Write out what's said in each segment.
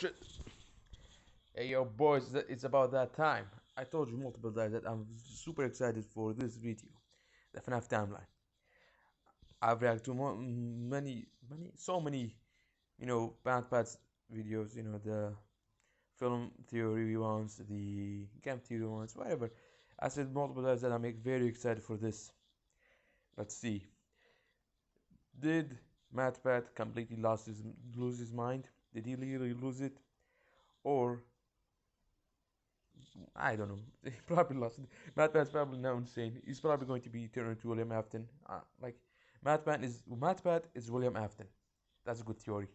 shit. Hey yo boys, it's about that time. I told you multiple times that I'm super excited for this video, the FNAF timeline. I've reacted to so many, Band Pads videos, the film theory ones, the game theory ones, whatever. I said multiple times that I'm very excited for this. Let's see. Did MatPat completely lose his mind? Did he really lose it? Or I don't know. He probably lost it. MatPat's probably now insane. He's probably going to be turned into William Afton. Like MatPat is William Afton. That's a good theory.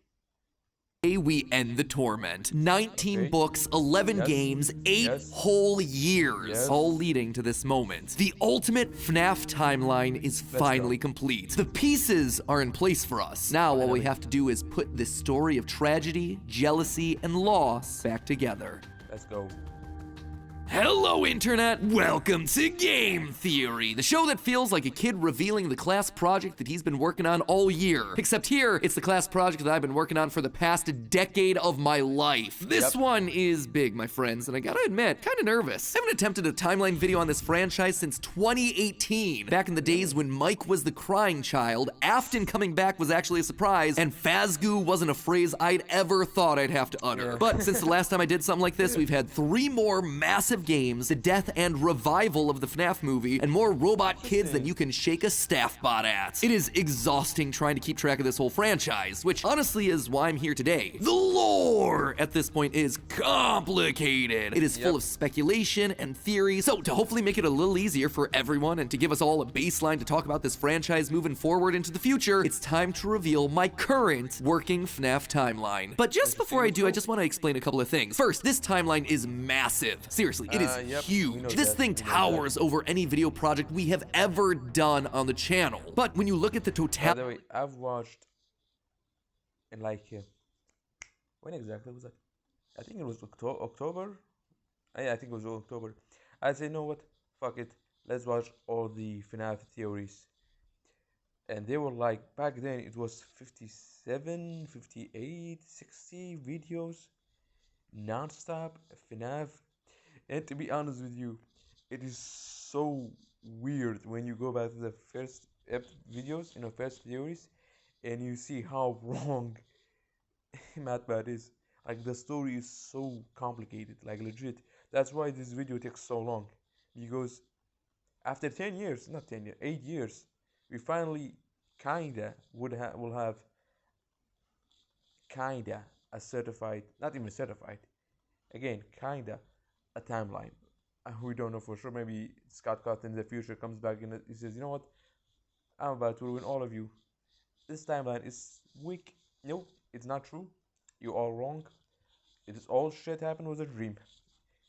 We end the torment. 19 Okay. books, 11 Yes. games, 8 Yes. whole years, Yes. all leading to this moment. The ultimate FNAF timeline is finally complete. The pieces are in place for us. Now all we have to do is put this story of tragedy, jealousy, and loss back together. Let's go. Hello, Internet! Welcome to Game Theory, the show that feels like a kid revealing the class project that he's been working on all year. Except here, it's the class project that I've been working on for the past decade of my life. This one is big, my friends, and I gotta admit, kinda nervous. I haven't attempted a timeline video on this franchise since 2018. Back in the days when Mike was the crying child, Afton coming back was actually a surprise, and Fazgoo wasn't a phrase I'd ever thought I'd have to utter. But since the last time I did something like this, we've had 3 more massive games, the death and revival of the FNAF movie, and more robot kids than you can shake a staff bot at. It is exhausting trying to keep track of this whole franchise, which honestly is why I'm here today. The lore at this point is complicated. It is full of speculation and theory, so to hopefully make it a little easier for everyone and to give us all a baseline to talk about this franchise moving forward into the future, it's time to reveal my current working FNAF timeline. But just before I do, I just want to explain a couple of things. First, this timeline is massive. Seriously, it is huge. This thing towers over any video project we have ever done on the channel. But when you look at the By totality, the way, I've watched in when exactly was that? I think it was October. Yeah, I think it was October. I said, you know what? Fuck it. Let's watch all the FNAF theories. And they were like, back then it was 57, 58, 60 videos non-stop FNAF. And to be honest with you, it is so weird when you go back to the first videos, first theories, and you see how wrong MatPat is. Like, the story is so complicated, like legit. That's why this video takes so long. Because after 10 years, not 10 years, 8 years, we finally kinda will have kinda a certified, not even certified, again, kinda a timeline. We don't know for sure. Maybe Scott Cotton in the future comes back and he says, you know what, I'm about to ruin all of you. This timeline is weak. Nope, it's not true. You're all wrong. It is all shit happened was a dream.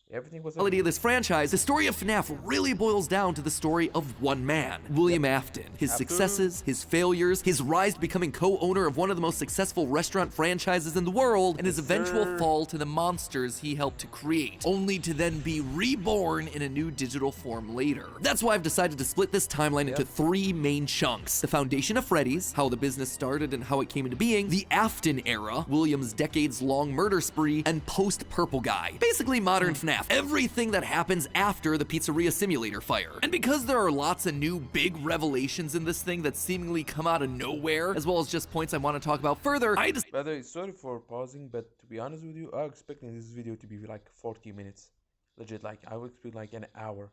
Everything was a of this franchise, the story of FNAF really boils down to the story of one man, William Afton. His successes, his failures, his rise to becoming co-owner of one of the most successful restaurant franchises in the world, and his eventual fall to the monsters he helped to create, only to then be reborn in a new digital form later. That's why I've decided to split this timeline into 3 main chunks. The foundation of Freddy's, how the business started and how it came into being, the Afton era, William's decades-long murder spree, and post-Purple Guy. Basically modern FNAF. Everything that happens after the pizzeria simulator fire. And because there are lots of new big revelations in this thing that seemingly come out of nowhere, as well as just points I want to talk about further, By the way, sorry for pausing, but to be honest with you, I was expecting this video to be like 40 minutes. Legit, like, I would expect like an hour.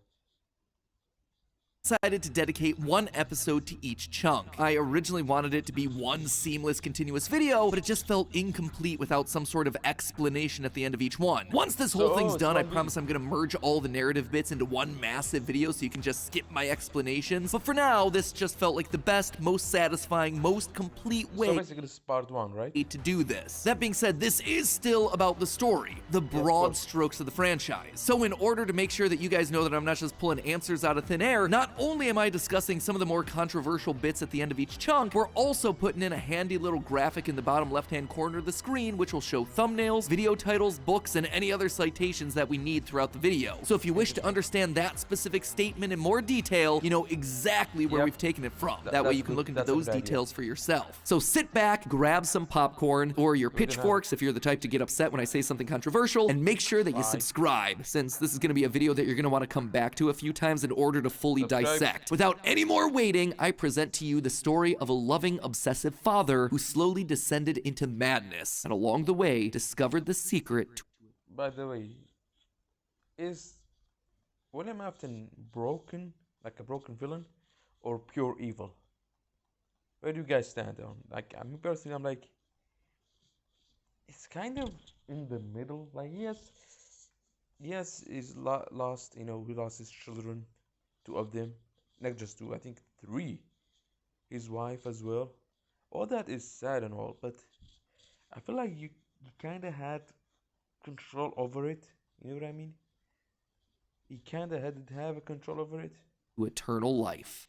Decided to dedicate 1 episode to each chunk. I originally wanted it to be one seamless continuous video, but it just felt incomplete without some sort of explanation at the end of each one. Once this whole thing's done, I promise I'm gonna merge all the narrative bits into one massive video so you can just skip my explanations. But for now, this just felt like the best, most satisfying, most complete way So basically, this is part 1, right? to do this. That being said, this is still about the story, the broad strokes of the franchise. So in order to make sure that you guys know that I'm not just pulling answers out of thin air, not only am I discussing some of the more controversial bits at the end of each chunk, we're also putting in a handy little graphic in the bottom left-hand corner of the screen which will show thumbnails, video titles, books, and any other citations that we need throughout the video. So if you wish to understand that specific statement in more detail, you know exactly where we've taken it from. That way you can look into those details for yourself. So sit back, grab some popcorn, or your pitchforks if you're the type to get upset when I say something controversial, and make sure that you subscribe, since this is going to be a video that you're going to want to come back to a few times in order to fully dissect. Without any more waiting, I present to you the story of a loving, obsessive father who slowly descended into madness, and along the way discovered the secret. By the way, is William Afton broken, like a broken villain, or pure evil? Where do you guys stand on? Like, I mean, personally, I'm like, it's kind of in the middle. Like, yes, he's lost. You know, he lost his children, 2 of them, not just 2. I think 3. His wife as well. All that is sad and all, but I feel like you kind of had control over it. You know what I mean? He kind of had to have a control over it. To eternal life.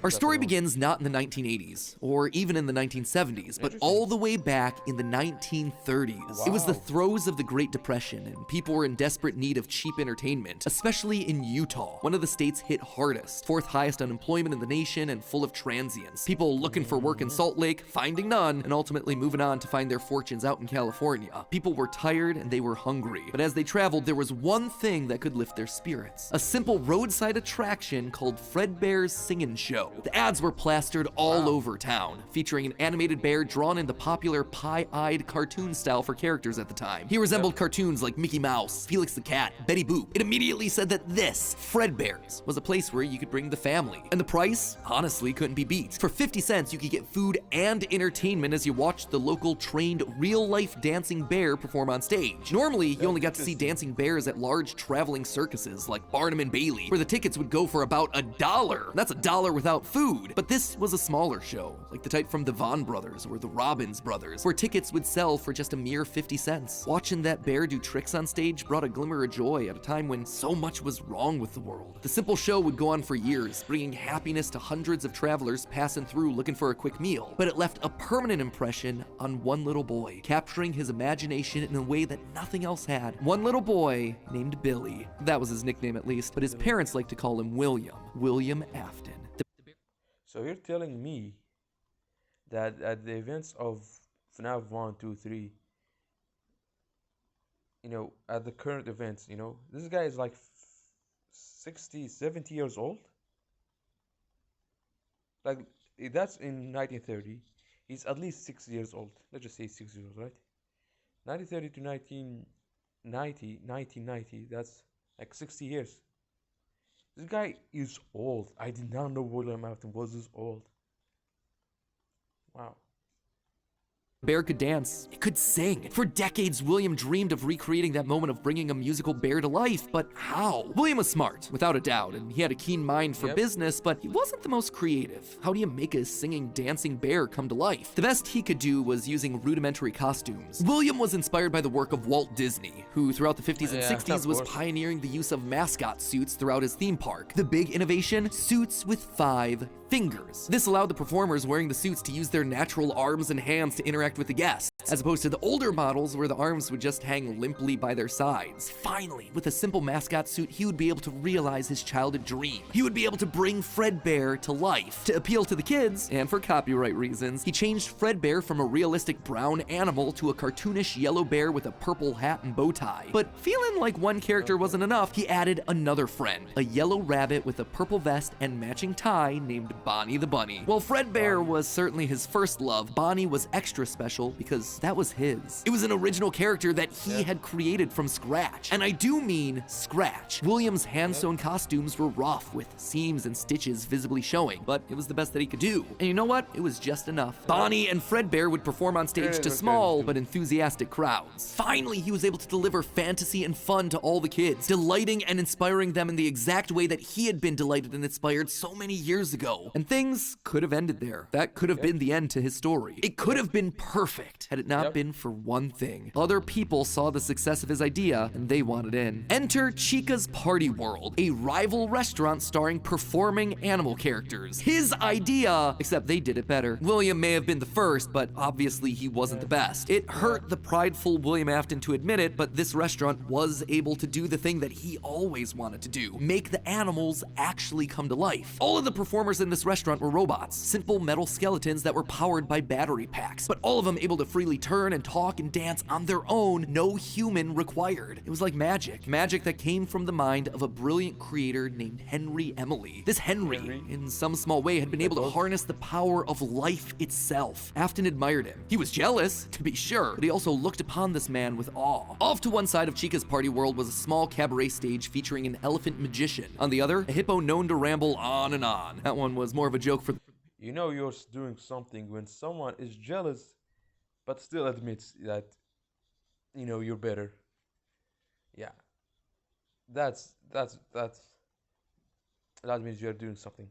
Our story begins not in the 1980s, or even in the 1970s, but all the way back in the 1930s. Wow. It was the throes of the Great Depression, and people were in desperate need of cheap entertainment, especially in Utah, one of the states hit hardest, 4th highest unemployment in the nation, and full of transients. People looking for work in Salt Lake, finding none, and ultimately moving on to find their fortunes out in California. People were tired and they were hungry, but as they traveled, there was one thing that could lift their spirits. A simple roadside attraction called Fredbear's Singin' Show. The ads were plastered all over town, featuring an animated bear drawn in the popular pie-eyed cartoon style for characters at the time. He resembled cartoons like Mickey Mouse, Felix the Cat, Betty Boop. It immediately said that this, Fredbear's, was a place where you could bring the family. And the price, honestly, couldn't be beat. For 50 cents, you could get food and entertainment as you watched the local trained real-life dancing bear perform on stage. Normally, you only got to see dancing bears at large traveling circuses like Barnum and Bailey, where the tickets would go for about $1. That's $1 without food. But this was a smaller show, like the type from the Vaughn brothers or the Robbins brothers, where tickets would sell for just a mere 50 cents. Watching that bear do tricks on stage brought a glimmer of joy at a time when so much was wrong with the world. The simple show would go on for years, bringing happiness to hundreds of travelers passing through looking for a quick meal. But it left a permanent impression on one little boy, capturing his imagination in a way that nothing else had. One little boy named Billy. That was his nickname at least, but his parents liked to call him William Afton. So you're telling me that at the events of FNAF 1, 2, 3, you know, at the current events, you know, this guy is like 60, 70 years old? Like, that's in 1930. He's at least 6 years old. Let's just say 6 years old, right? 1930 to 1990, that's like 60 years. This guy is old. I did not know William Afton was this old. Wow. Bear could dance, it could sing. For decades, William dreamed of recreating that moment of bringing a musical bear to life, but how? William was smart, without a doubt, and he had a keen mind for business, but he wasn't the most creative. How do you make a singing, dancing bear come to life? The best he could do was using rudimentary costumes. William was inspired by the work of Walt Disney, who throughout the 50s and 60s was pioneering the use of mascot suits throughout his theme park. The big innovation? Suits with 5 fingers. This allowed the performers wearing the suits to use their natural arms and hands to interact with the guests, as opposed to the older models where the arms would just hang limply by their sides. Finally, with a simple mascot suit, he would be able to realize his childhood dream. He would be able to bring Fredbear to life. To appeal to the kids, and for copyright reasons, he changed Fredbear from a realistic brown animal to a cartoonish yellow bear with a purple hat and bow tie. But feeling like one character wasn't enough, he added another friend, a yellow rabbit with a purple vest and matching tie named Bonnie the Bunny. While Fredbear was certainly his first love, Bonnie was extra special because that was his. It was an original character that he had created from scratch. And I do mean scratch. William's hand-sewn costumes were rough, with seams and stitches visibly showing, but it was the best that he could do. And you know what? It was just enough. Bonnie and Fredbear would perform on stage to small but enthusiastic crowds. Finally, he was able to deliver fantasy and fun to all the kids, delighting and inspiring them in the exact way that he had been delighted and inspired so many years ago. show. And things could have ended there. That could have been the end to his story. It could have been perfect had it not been for one thing. Other people saw the success of his idea and they wanted in. Enter Chica's Party World, a rival restaurant starring performing animal characters. His idea, except they did it better. William may have been the first, but obviously he wasn't the best. It hurt the prideful William Afton to admit it, but this restaurant was able to do the thing that he always wanted to do: make the animals actually come to life. All of the performers in this restaurant were robots, simple metal skeletons that were powered by battery packs, but all of them able to freely turn and talk and dance on their own, no human required. It was like magic that came from the mind of a brilliant creator named Henry Emily. This Henry, in some small way, had been able to harness the power of life itself. Afton admired him. He was jealous, to be sure, but he also looked upon this man with awe. Off to one side of Chica's Party World was a small cabaret stage featuring an elephant magician. On the other, a hippo known to ramble on and on. That one was more of a joke for... You know you're doing something when someone is jealous, but still admits that, you know, you're better. Yeah. That means you're doing something.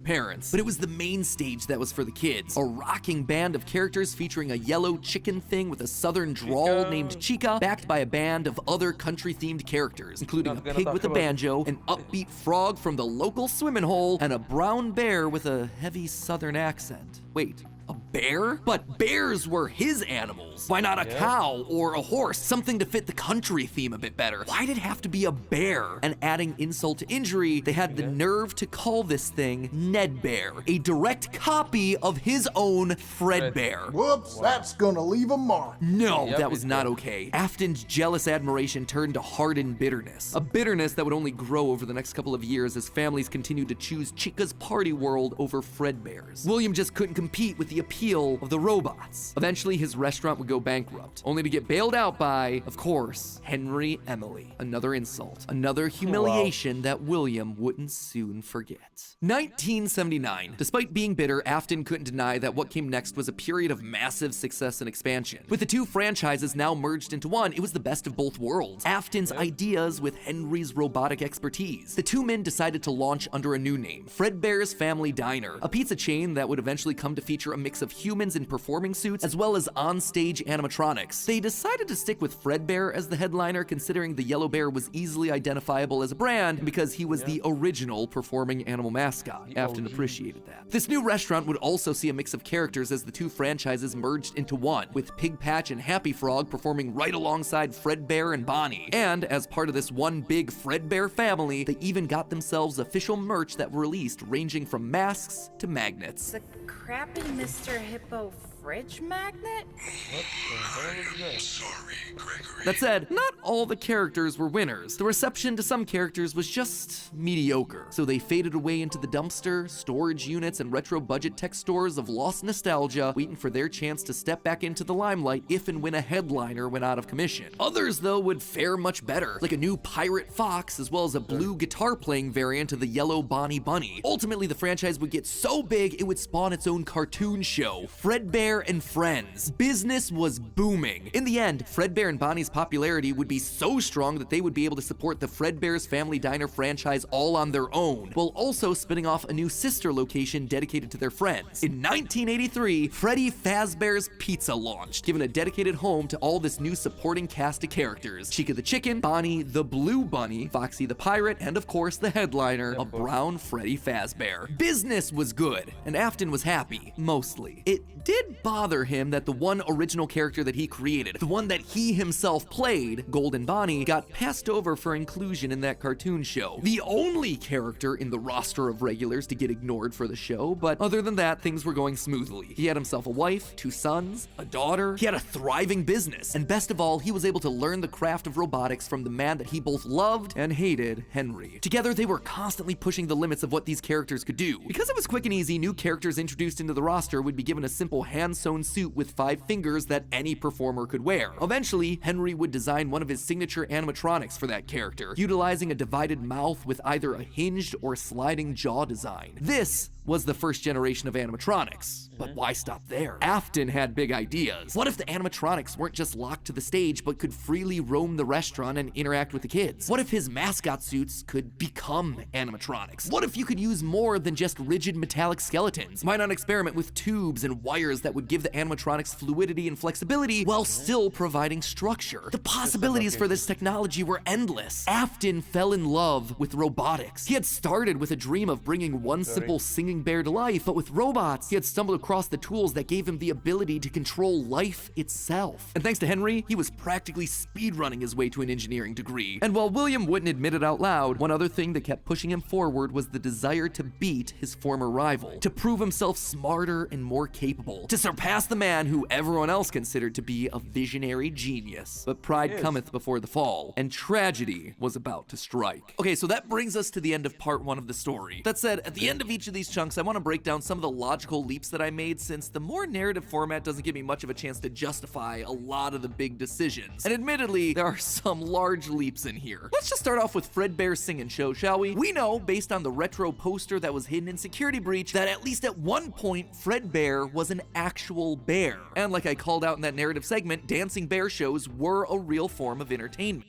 Parents. But it was the main stage that was for the kids. A rocking band of characters featuring a yellow chicken thing with a southern drawl named Chica, backed by a band of other country-themed characters, including a pig with a banjo, an upbeat frog from the local swimming hole, and a brown bear with a heavy southern accent. Wait, a bear? But bears were his animals. Why not a cow or a horse? Something to fit the country theme a bit better. Why'd it have to be a bear? And adding insult to injury, they had the nerve to call this thing Ned Bear, a direct copy of his own Fred Bear. Whoops, that's gonna leave a mark. No, that was not okay. Afton's jealous admiration turned to hardened bitterness. A bitterness that would only grow over the next couple of years as families continued to choose Chica's Party World over Fredbear's. William just couldn't compete with the appeal of the robots. Eventually, his restaurant would go bankrupt, only to get bailed out by, of course, Henry Emily. Another insult, another humiliation that William wouldn't soon forget. 1979. Despite being bitter, Afton couldn't deny that what came next was a period of massive success and expansion. With the two franchises now merged into one, it was the best of both worlds. Afton's ideas with Henry's robotic expertise. The two men decided to launch under a new name, Fredbear's Family Diner, a pizza chain that would eventually come to feature a mix of humans in performing suits as well as on-stage animatronics. They decided to stick with Fredbear as the headliner, considering the yellow bear was easily identifiable as a brand because he was the original performing animal mascot. Afton appreciated that. This new restaurant would also see a mix of characters as the two franchises merged into one, with Pig Patch and Happy Frog performing right alongside Fredbear and Bonnie. And as part of this one big Fredbear family, they even got themselves official merch that were released, ranging from masks to magnets. The crappy Mr. Hippo fridge magnet? What the hell is that? Sorry, Gregory. That said, not all the characters were winners. The reception to some characters was just mediocre, so they faded away into the dumpster, storage units, and retro budget tech stores of lost nostalgia, waiting for their chance to step back into the limelight if and when a headliner went out of commission. Others, though, would fare much better, like a new Pirate Fox, as well as a blue guitar-playing variant of the yellow Bonnie Bunny. Ultimately, the franchise would get so big, it would spawn its own cartoon show, Fredbear and Friends. Business was booming. In the end, Fredbear and Bonnie's popularity would be so strong that they would be able to support the Fredbear's Family Diner franchise all on their own, while also spinning off a new sister location dedicated to their friends. In 1983, Freddy Fazbear's Pizza launched, giving a dedicated home to all this new supporting cast of characters: Chica the Chicken, Bonnie the Blue Bunny, Foxy the Pirate, and of course the headliner, a brown Freddy Fazbear. Business was good, and Afton was happy, mostly. It did bother him that the one original character that he created, the one that he himself played, Golden Bonnie, got passed over for inclusion in that cartoon show. The only character in the roster of regulars to get ignored for the show, but other than that, things were going smoothly. He had himself a wife, 2 sons, a daughter, he had a thriving business, and best of all, he was able to learn the craft of robotics from the man that he both loved and hated, Henry. Together, they were constantly pushing the limits of what these characters could do. Because it was quick and easy, new characters introduced into the roster would be given a simple hand-sewn suit with 5 fingers that any performer could wear. Eventually, Henry would design one of his signature animatronics for that character, utilizing a divided mouth with either a hinged or sliding jaw design. This was the first generation of animatronics. But why stop there? Afton had big ideas. What if the animatronics weren't just locked to the stage, but could freely roam the restaurant and interact with the kids? What if his mascot suits could become animatronics? What if you could use more than just rigid metallic skeletons? Why not experiment with tubes and wires that would give the animatronics fluidity and flexibility while still providing structure? The possibilities for this technology were endless. Afton fell in love with robotics. He had started with a dream of bringing one simple singing bear to life, but with robots, he had stumbled across the tools that gave him the ability to control life itself. And thanks to Henry, he was practically speedrunning his way to an engineering degree. And while William wouldn't admit it out loud, one other thing that kept pushing him forward was the desire to beat his former rival, to prove himself smarter and more capable, to surpass the man who everyone else considered to be a visionary genius. But pride cometh before the fall, and tragedy was about to strike. Okay, so that brings us to the end of part 1 of the story. That said, at the end of each of these chunks, I want to break down some of the logical leaps that I made, since the more narrative format doesn't give me much of a chance to justify a lot of the big decisions. And admittedly, there are some large leaps in here. Let's just start off with Fredbear's Singin' Show, shall we? We know, based on the retro poster that was hidden in Security Breach, that at least at one point, Fredbear was an actual bear. And like I called out in that narrative segment, dancing bear shows were a real form of entertainment.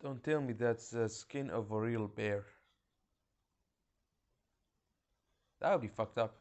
Don't tell me that's the skin of a real bear. That would be fucked up.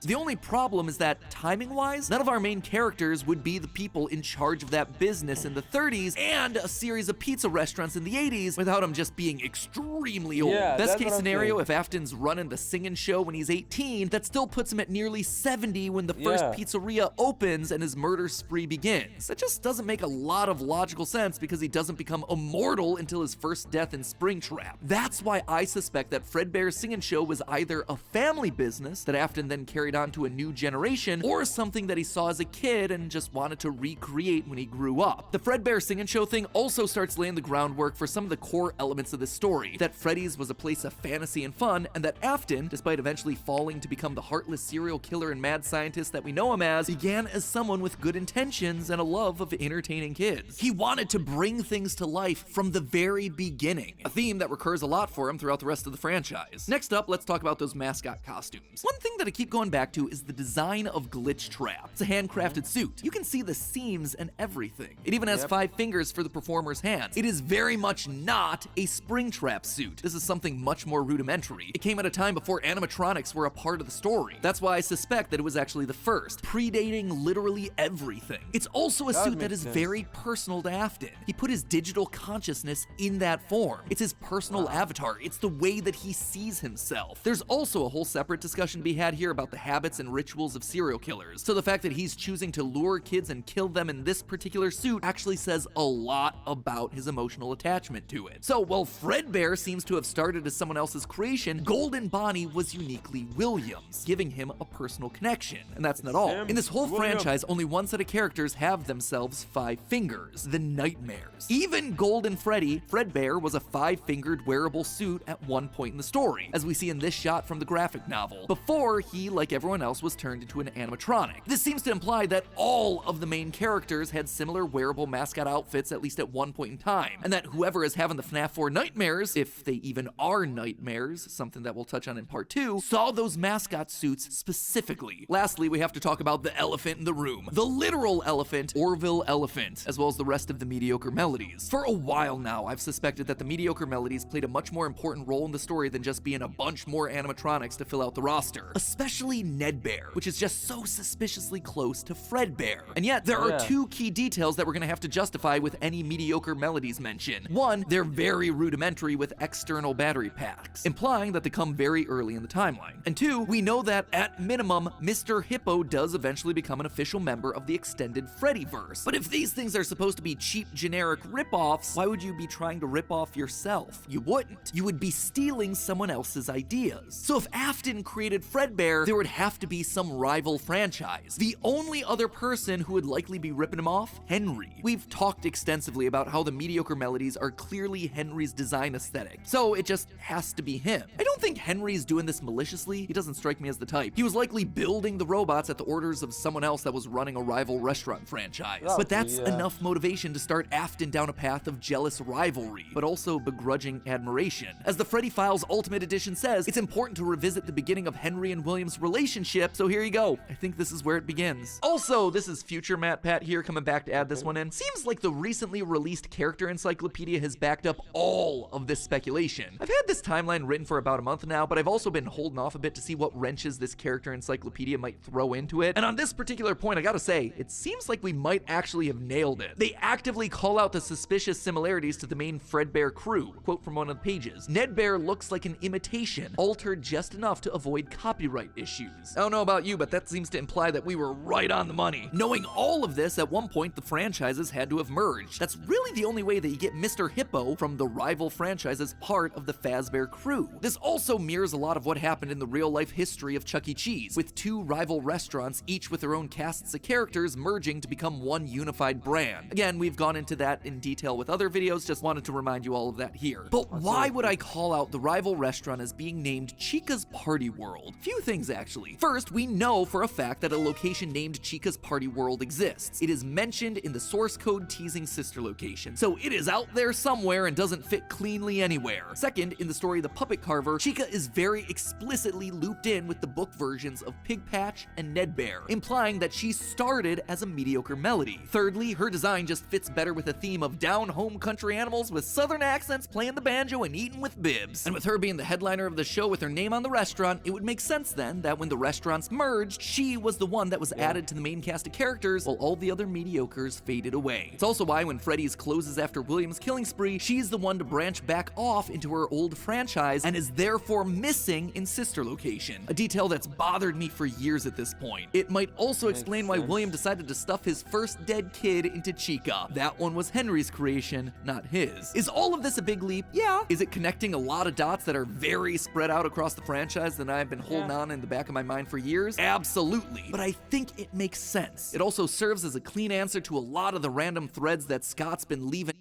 The only problem is that, timing-wise, none of our main characters would be the people in charge of that business in the 30s and a series of pizza restaurants in the 80s without him just being extremely old. Yeah, Best that's case what I'm scenario, saying. if Afton's running the Singin' Show when he's 18, that still puts him at nearly 70 when the first Yeah. pizzeria opens and his murder spree begins. That just doesn't make a lot of logical sense because he doesn't become immortal until his first death in Springtrap. That's why I suspect that Fredbear's Singin' Show was either a family business that Afton then carried on to a new generation, or something that he saw as a kid and just wanted to recreate when he grew up. The Fredbear Singin' Show thing also starts laying the groundwork for some of the core elements of the story, that Freddy's was a place of fantasy and fun, and that Afton, despite eventually falling to become the heartless serial killer and mad scientist that we know him as, began as someone with good intentions and a love of entertaining kids. He wanted to bring things to life from the very beginning, a theme that recurs a lot for him throughout the rest of the franchise. Next up, let's talk about those mascot costumes. One thing that I keep going back to is the design of Glitch Trap. It's a handcrafted suit. You can see the seams and everything. It even has 5 fingers for the performer's hands. It is very much not a Springtrap suit. This is something much more rudimentary. It came at a time before animatronics were a part of the story. That's why I suspect that it was actually the first, predating literally everything. It's also a suit that is very personal to Afton. He put his digital consciousness in that form. It's his personal avatar. It's the way that he sees himself. There's also a whole separate discussion to be had here about the habits and rituals of serial killers. So the fact that he's choosing to lure kids and kill them in this particular suit actually says a lot about his emotional attachment to it. So while Fredbear seems to have started as someone else's creation, Golden Bonnie was uniquely Williams, giving him a personal connection. And that's not all. In this whole franchise, only one set of characters have themselves 5 fingers, the Nightmares. Even Golden Freddy, Fredbear was a 5-fingered wearable suit at one point in the story, as we see in this shot from the graphic novel, before he, like everyone else, was turned into an animatronic. This seems to imply that all of the main characters had similar wearable mascot outfits at least at one point in time, and that whoever is having the FNAF 4 nightmares, if they even are nightmares, something that we'll touch on in part 2, saw those mascot suits specifically. Lastly, we have to talk about the elephant in the room. The literal elephant, Orville Elephant, as well as the rest of the mediocre melodies. For a while now, I've suspected that the mediocre melodies played a much more important role in the story than just being a bunch more animatronics to fill out the roster. Especially Ned Bear, which is just so suspiciously close to Fredbear. And yet, there are 2 key details that we're gonna have to justify with any mediocre melodies mention. One, they're very rudimentary with external battery packs, implying that they come very early in the timeline. And 2, we know that, at minimum, Mr. Hippo does eventually become an official member of the extended Freddyverse. But if these things are supposed to be cheap, generic rip-offs, why would you be trying to rip off yourself? You wouldn't. You would be stealing someone else's ideas. So if Afton created Fredbear, there there would have to be some rival franchise. The only other person who would likely be ripping him off? Henry. We've talked extensively about how the mediocre melodies are clearly Henry's design aesthetic, so it just has to be him. I don't think Henry's doing this maliciously. He doesn't strike me as the type. He was likely building the robots at the orders of someone else that was running a rival restaurant franchise. But that's enough motivation to start Afton down a path of jealous rivalry, but also begrudging admiration. As the Freddy Files Ultimate Edition says, it's important to revisit the beginning of Henry and William's relationship, so here you go. I think this is where it begins. Also, this is future Matt Pat here coming back to add this one in. Seems like the recently released character encyclopedia has backed up all of this speculation. I've had this timeline written for about a month now, but I've also been holding off a bit to see what wrenches this character encyclopedia might throw into it. And on this particular point, I gotta say, it seems like we might actually have nailed it. They actively call out the suspicious similarities to the main Fredbear crew. Quote from one of the pages: Ned Bear looks like an imitation, altered just enough to avoid copyright issues. I don't know about you, but that seems to imply that we were right on the money. Knowing all of this, at one point the franchises had to have merged. That's really the only way that you get Mr. Hippo from the rival franchise as part of the Fazbear crew. This also mirrors a lot of what happened in the real-life history of Chuck E. Cheese, with two rival restaurants, each with their own casts of characters, merging to become one unified brand. Again, we've gone into that in detail with other videos, just wanted to remind you all of that here. But why would I call out the rival restaurant as being named Chica's Party World? Few things, actually. First, we know for a fact that a location named Chica's Party World exists. It is mentioned in the source code teasing sister location, so it is out there somewhere and doesn't fit cleanly anywhere. Second, in the story The Puppet Carver, Chica is very explicitly looped in with the book versions of Pig Patch and Ned Bear, implying that she started as a mediocre melody. Thirdly, her design just fits better with a theme of down-home country animals with southern accents playing the banjo and eating with bibs. And with her being the headliner of the show with her name on the restaurant, it would make sense then that when the restaurants merged, she was the one that was added to the main cast of characters while all the other mediocres faded away. It's also why when Freddy's closes after William's killing spree, she's the one to branch back off into her old franchise and is therefore missing in sister location, a detail that's bothered me for years at this point. It might also explain why William decided to stuff his first dead kid into Chica. That one was Henry's creation, not his. Is all of this a big leap? Yeah. Is it connecting a lot of dots that are very spread out across the franchise that I've been holding on in the back of my mind for years? Absolutely. But I think it makes sense. It also serves as a clean answer to a lot of the random threads that Scott's been leaving.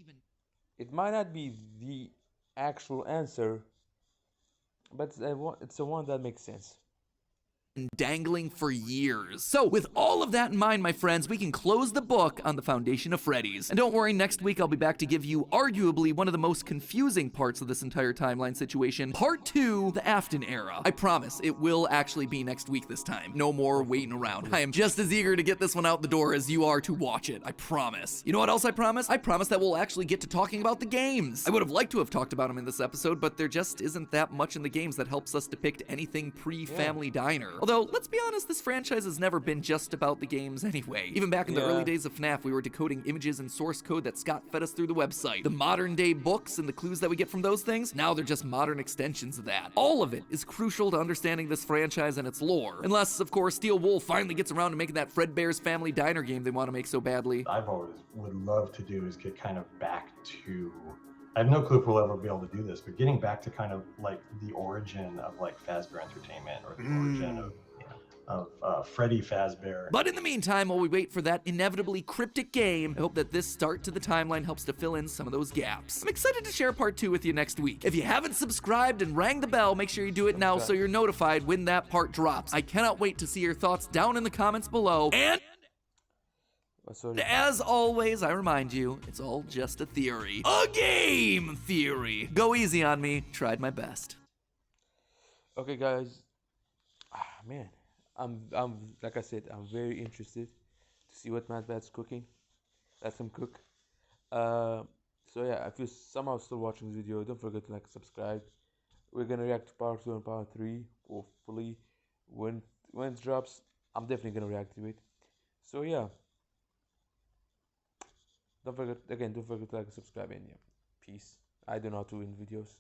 It might not be the actual answer, but it's the one that makes sense. Dangling for years. So with all of that in mind, my friends, we can close the book on the foundation of Freddy's. And don't worry, next week I'll be back to give you arguably one of the most confusing parts of this entire timeline situation, part 2, the Afton era. I promise it will actually be next week this time. No more waiting around. I am just as eager to get this one out the door as you are to watch it. I promise. You know what else I promise? I promise that we'll actually get to talking about the games. I would have liked to have talked about them in this episode, but there just isn't that much in the games that helps us depict anything pre-Family Diner. Although, let's be honest, this franchise has never been just about the games anyway. Even back in the early days of FNAF, we were decoding images and source code that Scott fed us through the website. The modern day books and the clues that we get from those things, now they're just modern extensions of that. All of it is crucial to understanding this franchise and its lore. Unless, of course, Steel Wolf finally gets around to making that Fredbear's Family Diner game they want to make so badly. I've always would love to do is get kind of back to, I have no clue if we'll ever be able to do this, but getting back to kind of like the origin of like Fazbear Entertainment, or the origin of Freddy Fazbear. But in the meantime, while we wait for that inevitably cryptic game, I hope that this start to the timeline helps to fill in some of those gaps. I'm excited to share part 2 with you next week. If you haven't subscribed and rang the bell, make sure you do it now so you're notified when that part drops. I cannot wait to see your thoughts down in the comments below. And as always, I remind you, it's all just a theory. A game theory! Go easy on me. Tried my best. Okay, guys. Man. I'm like I said, I'm very interested to see what Matt Bat's cooking. Let him cook. So yeah, if you're somehow still watching this video, don't forget to like, subscribe. We're gonna react to part 2 and part 3, hopefully. When it drops, I'm definitely gonna react to it. So yeah. Don't forget to like, subscribe, and yeah, peace. I don't know how to win videos.